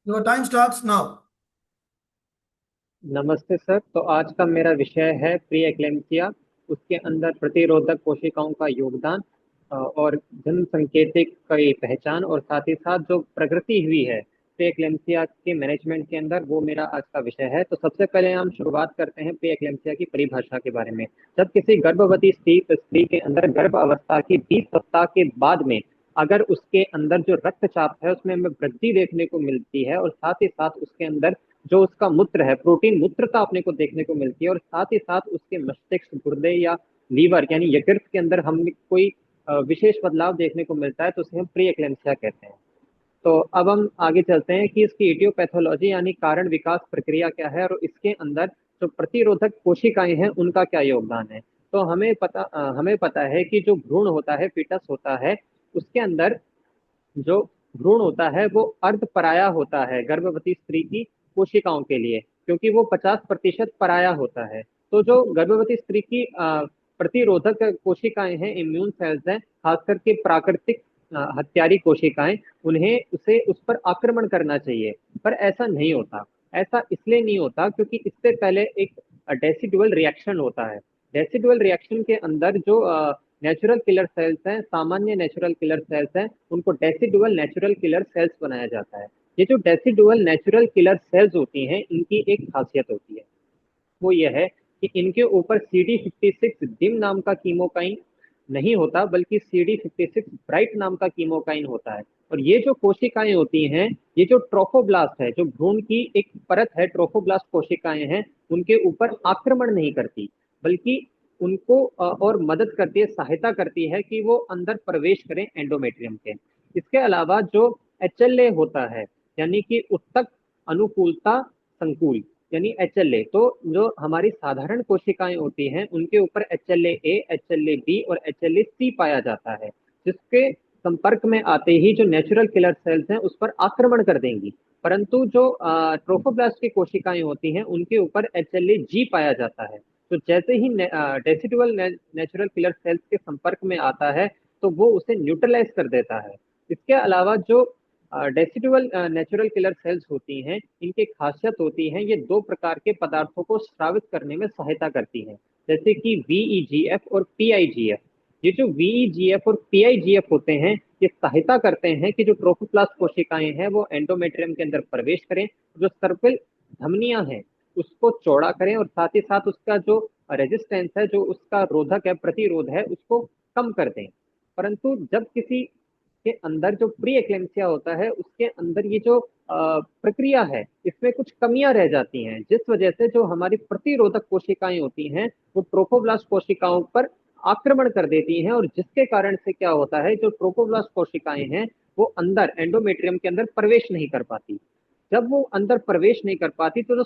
Your time starts now. नमस्ते sir. तो आज का मेरा विषय है प्री एक्लेम्सिया, उसके अंदर प्रतिरोधक कोशिकाओं का योगदान और जन्म संकेतक की पहचान, और साथ ही साथ जो प्रगति हुई है प्री एक्लेम्सिया के मैनेजमेंट के अंदर, वो मेरा आज का विषय है। तो सबसे पहले हम शुरुआत करते हैं प्री एक्लेम्सिया की परिभाषा के बारे में। जब किसी गर्भवती स्त्री के अंदर गर्भ अवस्था की 20 सप्ताह के बाद में अगर उसके अंदर जो रक्तचाप है उसमें हमें वृद्धि देखने को मिलती है, और साथ ही साथ उसके अंदर जो उसका मूत्र है, प्रोटीन मूत्रता अपने को देखने को मिलती है, और साथ ही साथ उसके मस्तिष्क, गुर्दे या लीवर यानी यकृत के अंदर हमें कोई विशेष बदलाव देखने को मिलता है, तो उसे हम प्री एक्लेम्सिया कहते हैं। तो अब हम आगे चलते हैं कि इसकी इटियोपैथोलॉजी यानी कारण विकास प्रक्रिया क्या है, और इसके अंदर जो प्रतिरोधक कोशिकाएं हैं उनका क्या योगदान है। तो हमें पता है कि जो भ्रूण होता है, फीटस होता है, उसके अंदर जो भ्रूण होता है वो अर्ध पराया होता है गर्भवती स्त्री की कोशिकाओं के लिए, क्योंकि वो 50% पराया होता है। तो जो गर्भवती स्त्री की प्रतिरोधक कोशिकाएं हैं, इम्यून सेल्स हैं, खास करके प्राकृतिक हत्यारी कोशिकाएं, उन्हें उसे उस पर आक्रमण करना चाहिए। पर ऐसा नहीं होता। ऐसा इसलिए नहीं होता क्योंकि इससे पहले एक डेसिडुअल रिएक्शन होता है। डेसिडुअल रिएक्शन के अंदर जो नेचुरल किलर सेल्स हैं, सामान्य नेचुरल किलर सेल्स हैं, उनको डेसिडुअल नेचुरल किलर सेल्स बनाया जाता है। ये जो डेसिडुअल नेचुरल किलर सेल्स होती हैं, इनकी एक खासियत होती है, वो ये है कि इनके ऊपर CD56 डिम नाम का कीमोकाइन नहीं होता, बल्कि CD56 ब्राइट नाम का कीमोकाइन होता है। और ये जो कोशिकाएं होती हैं, ये जो ट्रोफोब्लास्ट है, जो भ्रूण की एक परत है, ट्रोफोब्लास्ट कोशिकाएं हैं, उनके ऊपर आक्रमण नहीं करती, बल्कि उनको और मदद करती है, सहायता करती है कि वो अंदर प्रवेश करें एंडोमेट्रियम के। इसके अलावा जो HLA होता है, यानी कि उत्तक अनुकूलता संकुल, यानी HLA, तो जो हमारी साधारण कोशिकाएं होती हैं उनके ऊपर HLA-A, HLA-B और HLA-C पाया जाता है, जिसके संपर्क में आते ही जो नेचुरल किलर सेल्स हैं उस पर आक्रमण कर देंगी। परंतु जो ट्रोफोब्लास्ट की कोशिकाएं होती हैं उनके ऊपर HLA-G पाया जाता है। तो जैसे ही डेसिडुअल नेचुरल किलर सेल्स के संपर्क में आता है, तो वो उसे न्यूट्रलाइज कर देता है। इसके अलावा जो डेसिडुअल नेचुरल किलर सेल्स होती हैं, इनकी खासियत होती है ये दो प्रकार के पदार्थों को स्रावित करने में सहायता करती हैं, जैसे कि VEGF और PIGF। ये जो VEGF और PIGF होते हैं, ये सहायता करते हैं कि जो ट्रोफोप्लास्ट कोशिकाएं हैं वो एंडोमेट्रियम के अंदर प्रवेश करें, जो सर्पिल धमनियां हैं उसको चौड़ा करें, और साथ ही साथ उसका जो रेजिस्टेंस है, जो उसका रोधक है, प्रतिरोध है, उसको कम कर दें। परंतु जब किसी के अंदर जो प्री एक्लेम्सिया होता है, उसके अंदर ये जो प्रक्रिया है, इसमें कुछ कमियां रह जाती हैं, जिस वजह से जो हमारी प्रतिरोधक कोशिकाएं होती हैं वो ट्रोफोब्लास्ट कोशिकाओं पर आक्रमण कर देती हैं, और जिसके कारण से क्या होता है, जो ट्रोफोब्लास्ट कोशिकाएं हैं वो अंदर एंडोमेट्रियम के अंदर प्रवेश नहीं कर पाती। जब वो अंदर प्रवेश नहीं कर पाती तो जो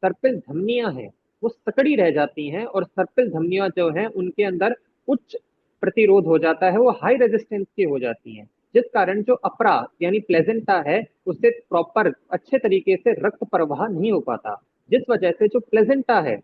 सर्पिल धमनियां हैं वो सकड़ी रह जाती हैं, और सर्पिल धमनियां जो हैं उनके अंदर उच्च प्रतिरोध हो जाता है, वो हाई रेजिस्टेंस की हो जाती हैं, जिस कारण जो अपरा यानी प्लेजेंटा है उससे प्रॉपर अच्छे तरीके से रक्त प्रवाह नहीं हो पाता, जिस वजह से जो प्लेजेंटा है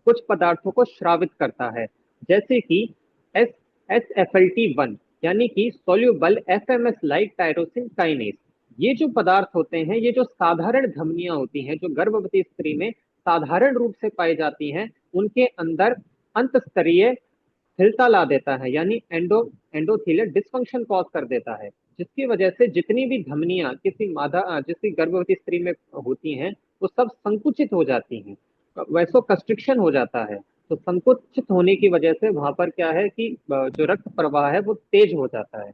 कुछ पदार्थों को स्रावित करता है, जैसे कि एस SFLT1, यानी कि soluble FMS light tyrosine kinase. ये जो पदार्थ होते हैं, ये जो साधारण धमनियां होती हैं जो गर्भवती स्त्री में साधारण रूप से पाई जाती हैं, उनके अंदर अंत स्तरीय स्थिरता ला देता है, यानी एंडोथीलियल डिस्फंक्शन कॉज कर देता है, जिसकी वजह से जितनी भी धमनियां किसी गर्भवती स्त्री में होती हैं वो सब संकुचित हो जाती हैं, वैसो कंस्ट्रिक्शन हो जाता है। तो संकुचित होने की वजह से वहां पर क्या है कि जो रक्त प्रवाह है वो तेज हो जाता है।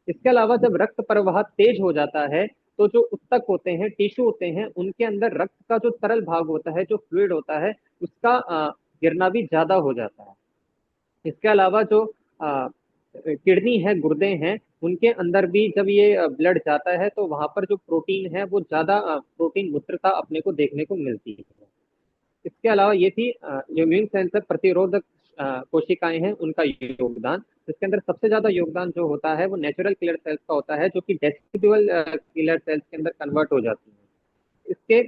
इसके अलावा जब रक्त प्रवाह तेज हो जाता है, तो जो उत्तक होते हैं, टिश्यू होते हैं, उनके अंदर रक्त का जो तरल भाग होता है, जो फ्लूइड होता है, उसका गिरना भी ज्यादा हो जाता है। इसके अलावा जो किडनी है, गुर्दे हैं, उनके अंदर भी जब ये ब्लड जाता है तो वहां पर जो प्रोटीन है वो ज्यादा प्रोटीन मूत्रता अपने को देखने को मिलती है। इसके अलावा ये थी जो इम्यून सेंसर प्रतिरोधक कोशिकाएं हैं उनका योगदान। इसके अंदर सबसे ज्यादा योगदान जो होता है वो नेचुरल किलर सेल्स का होता है, जो कि डेसिडुअल किलर सेल्स के अंदर कन्वर्ट हो जाती है। इसके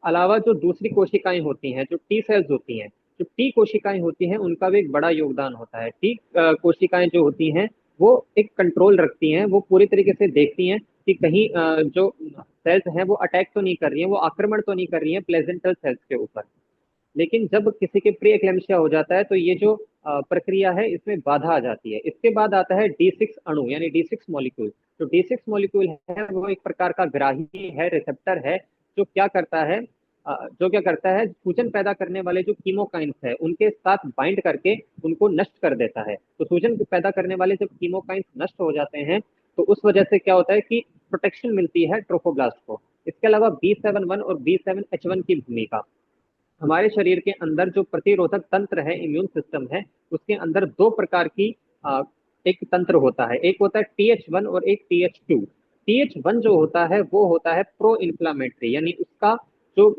अलावा जो दूसरी कोशिकाएं होती हैं, जो टी सेल्स होती हैं, जो टी कोशिकाएं होती हैं, उनका भी एक बड़ा योगदान होता है। टी कोशिकाएं जो होती हैं वो एक कंट्रोल रखती हैं, वो पूरी तरीके से देखती हैं कि कहीं जो सेल्स हैं वो अटैक तो नहीं कर रही हैं, वो आक्रमण तो नहीं कर रही हैं प्लेजेंटल सेल्स के ऊपर। लेकिन जब किसी के प्री एक्लेम्पसिया हो जाता है तो ये जो प्रक्रिया है इसमें बाधा आ जाती है। इसके बाद आता है D6 अणु यानी D6 मॉलिक्यूल। तो D6 मॉलिक्यूल है वो एक प्रकार का ग्राही है, रिसेप्टर है, जो क्या करता है, सूजन पैदा करने वाले जो कीमोकाइंस है उनके साथ बाइंड करके उनको नष्ट कर देता है। तो सूजन पैदा करने वाले जब कीमोकाइंस नष्ट हो जाते हैं तो उस वजह से क्या होता है कि प्रोटेक्शन मिलती है ट्रोफोब्लास्ट को। इसके अलावा B7-1 और B7H1 की भूमिका, हमारे शरीर के अंदर जो प्रतिरोधक तंत्र है, इम्यून सिस्टम है, उसके अंदर दो प्रकार की एक तंत्र होता है। एक होता है TH1 और एक TH2। TH1 जो होता है वो होता है प्रो इन्फ्लामेटरी, यानी उसका जो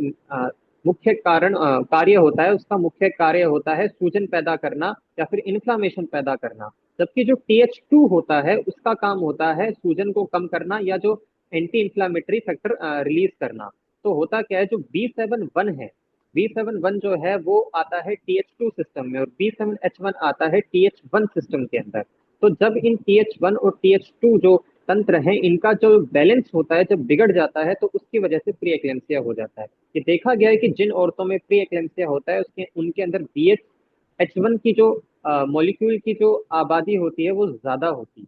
मुख्य कार्य होता है, उसका मुख्य कार्य होता है सूजन पैदा करना या फिर इन्फ्लामेशन पैदा करना। जबकि जो TH2 होता है उसका काम होता है सूजन को कम करना या जो एंटी इन्फ्लामेटरी फैक्टर रिलीज करना। तो होता क्या है, जो B7-1 है, B7-1 जो है वो आता है TH2 सिस्टम में और B7H1 आता है TH1 सिस्टम के अंदर। तो जब इन TH1 और TH2 जो तंत्र हैं इनका जो बैलेंस होता है जब बिगड़ जाता है तो उसकी वजह से प्री एक्लेम्पसिया हो जाता है। ये देखा गया है कि जिन औरतों में प्री एक्लेम्पसिया होता है उसके उनके अंदर BH1 की जो मॉलिक्यूल की जो आबादी होती है वो ज्यादा होती है।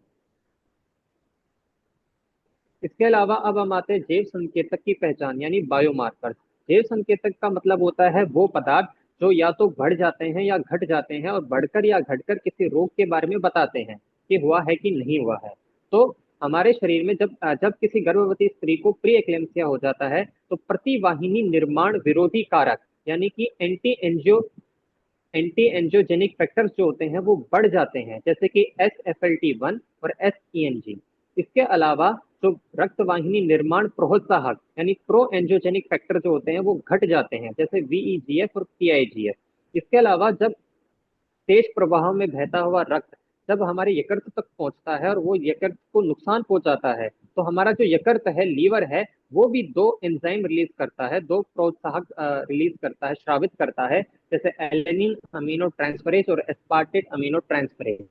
इसके अलावा अब हम आते हैं जैव संकेतक की पहचान यानी बायोमार्कर। जैव संकेतक का मतलब होता है वो पदार्थ जो या तो बढ़ जाते हैं या घट जाते हैं और बढ़कर या घटकर किसी रोग के बारे में बताते हैं कि हुआ है कि नहीं हुआ है। तो हमारे शरीर में जब जब किसी गर्भवती स्त्री को प्री एक्लेम्पसिया हो जाता है तो प्रतिवाहिनी निर्माण विरोधी कारक यानी कि एंटी एंजियोजेनिक फैक्टर्स जो होते हैं वो बढ़ जाते हैं, जैसे कि SFLT1 और SENG। इसके अलावा जो रक्त वाहिनी निर्माण प्रोत्साहक यानी प्रो एंजियोजेनिक फैक्टर जो होते हैं वो घट जाते हैं, जैसे VEGF और PIGF। इसके अलावा जब तेज प्रवाह में बहता हुआ रक्त जब हमारे यकृत तक पहुंचता है और वो यकृत को नुकसान पहुंचाता है तो हमारा जो यकृत है, लीवर है, वो भी दो एंजाइम रिलीज करता है, दो प्रोत्साहक रिलीज करता है, स्रावित करता है, जैसे एलेनिन अमीनो ट्रांसफरेज और एस्पार्टेट अमीनो ट्रांसफरेज।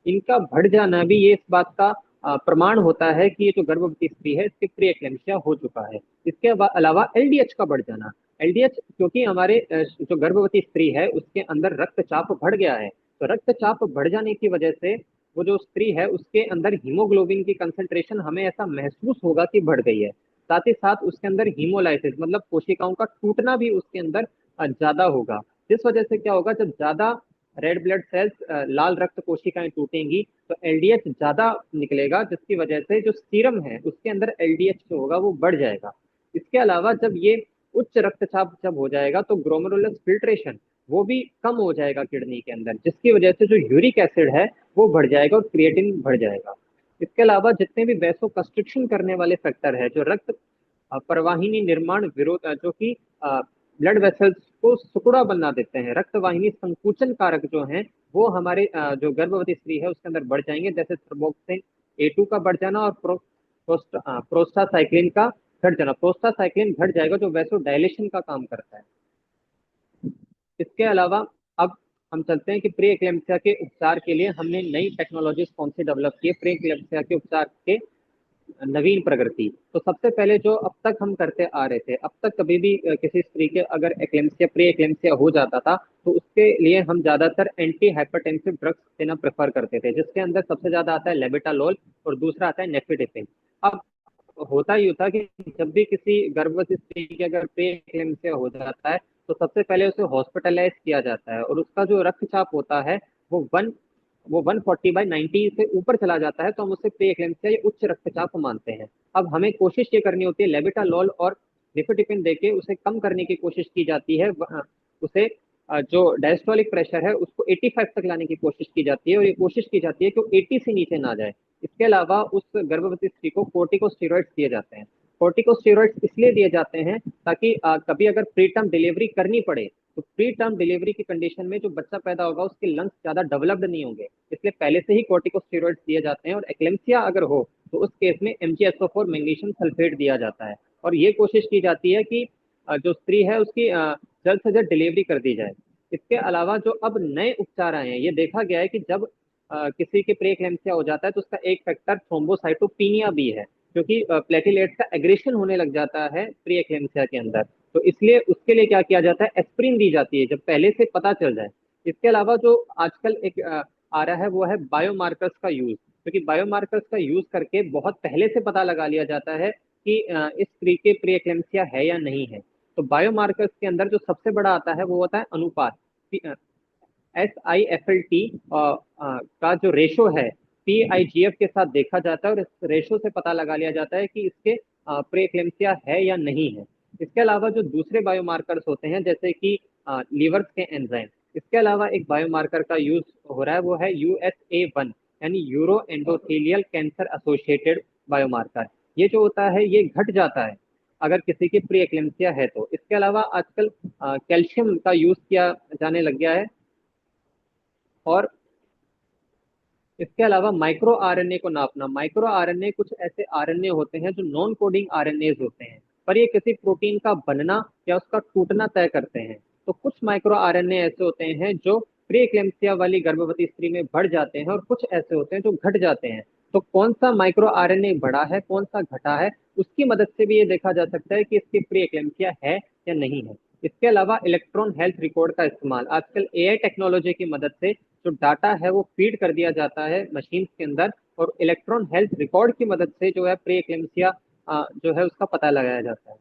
इनका बढ़ जाना भी ये इस बात का प्रमाण होता है कि ये जो गर्भवती स्त्री है इसके प्री एक्लेम्पसिया हो चुका है। इसके अलावा LDH का बढ़ जाना, LDH क्योंकि हमारे जो गर्भवती स्त्री है उसके अंदर रक्तचाप बढ़ गया है, तो रक्तचाप बढ़ जाने की वजह से वो जो स्त्री है उसके अंदर हीमोग्लोबिन की कंसंट्रेशन हमें ऐसा महसूस होगा कि बढ़ गई है। साथ ही साथ उसके अंदर हीमोलाइसिस मतलब कोशिकाओं का टूटना भी उसके अंदर ज्यादा होगा। जिस वजह से क्या होगा, जब ज्यादा रेड ब्लड सेल्स लाल रक्त कोशिकाएं टूटेंगी तो LDH ज्यादा निकलेगा, जिसकी वजह से जो सीरम है उसके अंदर LDH जो होगा वो बढ़ जाएगा। इसके अलावा जब ये उच्च रक्तचाप जब हो जाएगा तो ग्लोमेरुलस फिल्ट्रेशन वो भी कम हो जाएगा किडनी के अंदर, जिसकी वजह से जो यूरिक एसिड है वो बढ़ जाएगा और क्रिएटिन बढ़ जाएगा। इसके अलावा जितने भी वैसो कंस्ट्रिक्शन करने वाले फैक्टर है, जो रक्त प्रवाहिनी निर्माण विरोध जो कि ब्लड वेसल्स को सिकुड़ा बना देते हैं, रक्तवाहिनी संकुचन कारक जो हैं वो हमारे जो गर्भवती स्त्री है उसके अंदर बढ़ जाएंगे, जैसे थ्रोम्बोक्सिन A2 का बढ़ जाना और प्रोस्टासाइक्लिन का घट जाना। प्रोस्टासाइक्लिन घट जाएगा जो वैसो डायलेशन का काम करता है। इसके अलावा अब हम चलते हैं कि प्री एक्लेम्पसिया के उपचार के लिए हमने नई टेक्नोलॉजीज कौन सी डेवलप की है प्री एक्लेम्पसिया के उपचार के नवीन प्रगति। तो सबसे पहले जो अब तक हम करते आ रहे थे, अब तक कभी भी किसी स्त्री के अगर एक्लेम्पसिया प्री एक्लेम्पसिया हो जाता था तो उसके लिए हम ज्यादातर एंटी हाइपरटेंसिव ड्रग्स देना प्रेफर करते थे, जिसके अंदर सबसे ज्यादा आता है लेबेटालोल और दूसरा आता है नेफिडिपिन। अब होता ही होता कि जब भी किसी गर्भवती स्त्री के अगर प्री एक्लेम्पसिया हो जाता है तो सबसे पहले उसे हॉस्पिटलाइज किया जाता है और उसका जो रक्तचाप होता है वो 140/90 से ऊपर चला जाता है तो हम उससे प्री एक्लेम्पसिया या उच्च रक्तचाप मानते हैं। अब हमें कोशिश ये करनी होती है, लेबेटालोल और निफेटिपिन देके उसे कम करने की कोशिश की जाती है, उसे जो डायस्टोलिक प्रेशर है उसको 85 तक लाने की कोशिश की जाती है और ये कोशिश की जाती है कि वो 80 से नीचे ना जाए। इसके अलावा उस गर्भवती स्त्री को कोर्टिकोस्टेरॉइड्स दिए जाते हैं। कोर्टिकोस्टेरॉइड्स इसलिए दिए जाते हैं ताकि कभी अगर प्री टर्म डिलीवरी करनी पड़े तो प्री टर्म डिलीवरी की कंडीशन में जो बच्चा पैदा होगा उसके लंग्स ज्यादा डेवलप्ड नहीं होंगे, इसलिए पहले से ही कोर्टिकोस्टेरॉइड्स दिए जाते हैं। और एक्लेम्पसिया अगर हो तो उस केस में MgSO4 मैग्नीशियम सल्फेट दिया जाता है और ये कोशिश की जाती है कि जो स्त्री है उसकी जल्द से जल्द डिलीवरी कर दी जाए। इसके अलावा जो अब नए उपचार आए हैं, ये देखा गया है कि जब किसी के प्री एक्लेम्पसिया हो जाता है तो उसका एक फैक्टर थ्रोम्बोसाइटोपिनिया भी है। क्योंकि प्लेटिलेट्स का एग्रेशन होने लग जाता है प्री एक्लेम्सिया के अंदर। तो इसलिए उसके लिए क्या किया जाता है, एस्प्रिन दी जाती है जब पहले से पता चल जाए। इसके अलावा जो आजकल एक आ रहा है वो है बायोमार्कर्स का यूज, क्योंकि बायोमार्कर्स का यूज करके बहुत पहले से पता लगा लिया जाता है कि इस स्त्री के प्री एक्लेम्सिया है या नहीं है। तो बायोमार्कर्स के अंदर जो सबसे बड़ा आता है वो होता है अनुपात। SIFLT का जो रेशो है PIGF के साथ देखा जाता है, और इस रेशो से पता लगा लिया जाता है कि इसके प्रीएक्लेम्सिया है या नहीं है। इसके अलावा जो दूसरे बायोमार्कर्स होते हैं जैसे कि लीवर के एंजाइम, इसके अलावा एक बायोमार्कर का यूज हो रहा है वो है USA1, यानी euro endothelial cancer associated biomarker. ये जो होता है ये घट जाता है अगर किसी की प्री एक्लेम्सिया है तो। इसके अलावा आजकल कैल्शियम का यूज किया जाने लग गया है। और इसके अलावा माइक्रो आरएनए को नापना। माइक्रो आरएनए कुछ ऐसे आरएनए होते हैं जो नॉन कोडिंग आरएनए होते हैं, पर ये किसी प्रोटीन का बनना या उसका टूटना तय करते हैं। तो कुछ माइक्रो आरएनए ऐसे होते हैं जो प्री एक्लेम्सिया वाली गर्भवती स्त्री में बढ़ जाते हैं, और कुछ ऐसे होते हैं जो घट जाते हैं। तो कौन सा माइक्रो आरएनए बढ़ा है, कौन सा घटा है, उसकी मदद से भी ये देखा जा सकता है कि इसकी प्री एक्लेम्सिया है या नहीं है। इसके अलावा इलेक्ट्रॉन हेल्थ रिकॉर्ड का इस्तेमाल, आजकल AI टेक्नोलॉजी की मदद से जो डाटा है वो फीड कर दिया जाता है मशीन के अंदर, और इलेक्ट्रॉन हेल्थ रिकॉर्ड की मदद से जो है प्री एक्लेम्सिया जो है उसका पता लगाया जाता है।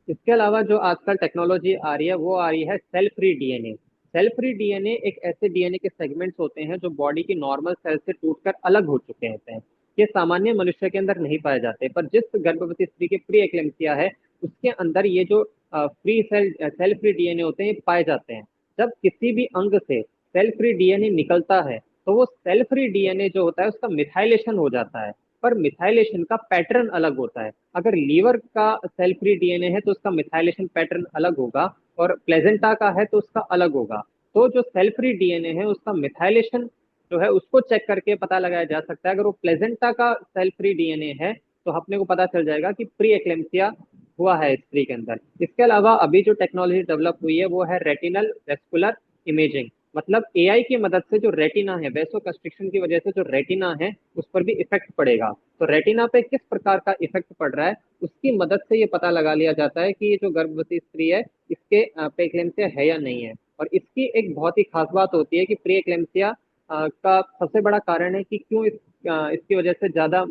इसके अलावा जो आजकल टेक्नोलॉजी आ रही है वो आ रही है cell free DNA. Cell free DNA एक ऐसे डीएनए के सेगमेंट्स होते हैं जो बॉडी की नॉर्मल सेल से टूटकर अलग हो चुके होते हैं। ये सामान्य मनुष्य के अंदर नहीं पाए जाते, पर जिस गर्भवती स्त्री की प्री एक्लेम्सिया है उसके अंदर ये जो फ्री सेल फ्री डीएनए होते हैं ये पाए जाते हैं। जब किसी भी अंग से सेल फ्री डीएनए निकलता है तो वो सेल फ्री डीएनए जो होता है उसका मिथाइलेशन हो जाता है, पर मिथाइलेशन का पैटर्न अलग होता है। अगर लीवर का सेल फ्री डीएनए है तो उसका मिथाइलेशन पैटर्न अलग होगा, और प्लेजेंटा का है तो उसका अलग होगा। तो जो सेल फ्री डीएनए है उसका मिथाइलेशन जो है उसको चेक करके पता लगाया जा सकता है। अगर वो प्लेजेंटा का सेल फ्री डीएनए है तो अपने को पता चल जाएगा कि प्री एक्लेम्सिया हुआ है स्त्री के अंदर। इसके अलावा अभी जो टेक्नोलॉजी डेवलप हुई है वो है रेटिनल वेस्कुलर इमेजिंग। मतलब AI की मदद से जो रेटिना है, वैसो कंस्ट्रिक्शन की वजह से जो रेटिना है उस पर भी इफेक्ट पड़ेगा। तो रेटिना पे किस प्रकार का इफेक्ट पड़ रहा है उसकी मदद से ये पता लगा लिया जाता है कि ये जो गर्भवती स्त्री है इसके प्रेक्लेम्सिया है या नहीं है। और इसकी एक बहुत ही खास बात होती है कि प्री एक्लेम्सिया का सबसे बड़ा कारण है कि क्यों इसकी वजह से ज्यादा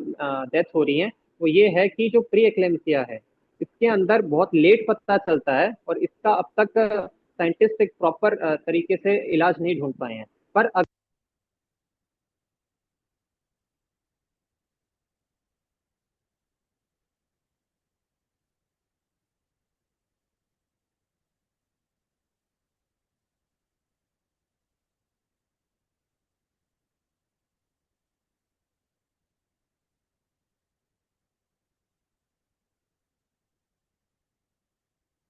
डेथ हो रही है, वो ये है कि जो प्री एक्लेम्सिया है इसके अंदर बहुत लेट पता चलता है, और इसका अब तक साइंटिस्ट एक प्रॉपर तरीके से इलाज नहीं ढूंढ पाए हैं। पर